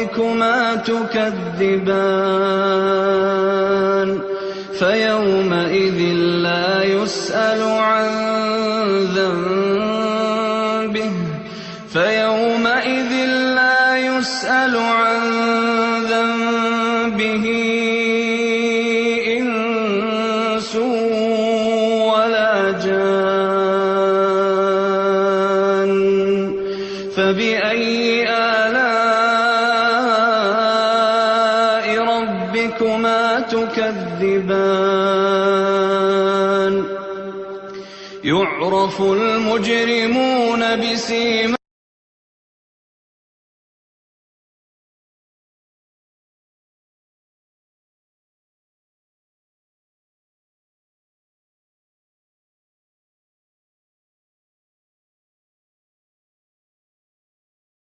ربكما تكذبان فيومئذ لا يسأل عن ذنبه إنس ولا جان فبأي آلاء ربكما تكذبان يعرف المجرمون بسيماهم